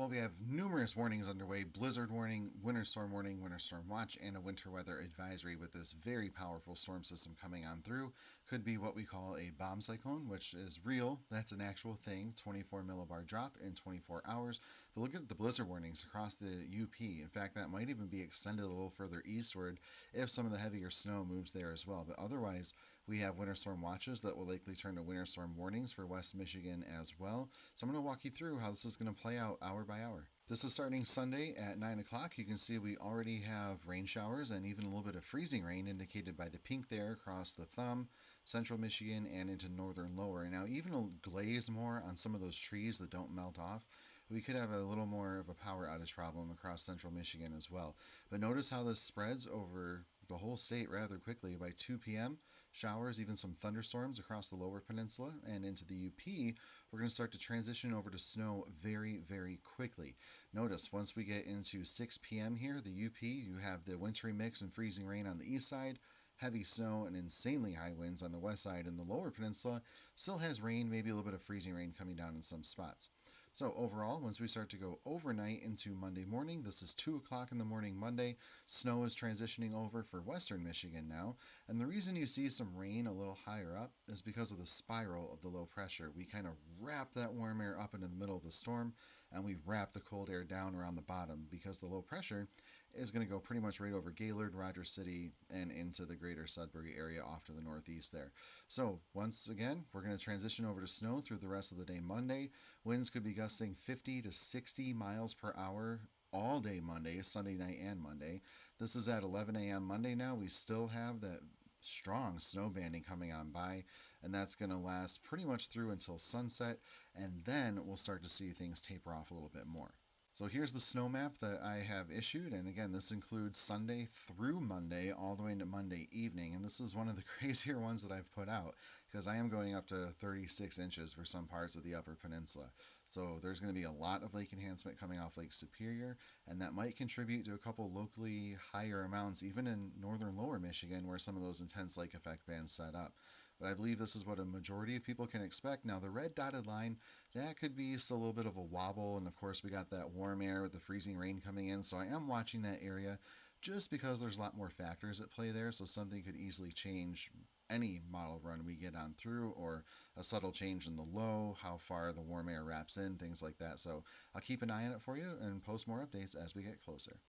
Well, we have numerous warnings underway: blizzard warning, winter storm watch, and a winter weather advisory with this very powerful storm system coming on through. Could be what we call a bomb cyclone, which is real. That's an actual thing. 24 millibar drop in 24 hours. But look at the blizzard warnings across the UP. In fact, that might even be extended a little further eastward if some of the heavier snow moves there as well. But otherwise, we have winter storm watches that will likely turn to winter storm warnings for West Michigan as well. So I'm going to walk you through how this is going to play out hour by hour. This is starting Sunday at 9 o'clock. You can see we already have rain showers and even a little bit of freezing rain indicated by the pink there across the thumb, central Michigan, and into northern lower. Now, even a glaze more on some of those trees that don't melt off, we could have a little more of a power outage problem across central Michigan as well. But notice how this spreads over the whole state rather quickly. By 2 p.m., showers, even some thunderstorms across the lower peninsula and into the UP. We're going to start to transition over to snow very, very quickly. Notice once we get into 6 p.m. here, the UP, you have the wintry mix and freezing rain on the east side, heavy snow and insanely high winds on the west side, and the lower peninsula still has rain, maybe a little bit of freezing rain coming down in some spots. So overall, once we start to go overnight into Monday morning, this is 2 o'clock in the morning Monday, snow is transitioning over for western Michigan now. And the reason you see some rain a little higher up is because of the spiral of the low pressure. We kind of wrap that warm air up into the middle of the storm, and we wrap the cold air down around the bottom because the low pressure is going to go pretty much right over Gaylord, Rogers City, and into the greater Sudbury area off to the northeast there. So once again, we're going to transition over to snow through the rest of the day Monday. Winds could be gusting 50 to 60 miles per hour all day Monday, Sunday night, and Monday. This is at 11 a.m. Monday now. We still have that strong snow banding coming on by, and that's going to last pretty much through until sunset, and then we'll start to see things taper off a little bit more. So here's the snow map that I have issued, and again, this includes Sunday through Monday, all the way into Monday evening, and this is one of the crazier ones that I've put out, because I am going up to 36 inches for some parts of the Upper Peninsula. So there's going to be a lot of lake enhancement coming off Lake Superior, and that might contribute to a couple locally higher amounts, even in northern lower Michigan, where some of those intense lake effect bands set up. But I believe this is what a majority of people can expect. Now, the red dotted line, that could be just a little bit of a wobble, and of course, we got that warm air with the freezing rain coming in, so I am watching that area just because there's a lot more factors at play there, so something could easily change any model run we get on through, or a subtle change in the low, how far the warm air wraps in, things like that. So I'll keep an eye on it for you and post more updates as we get closer.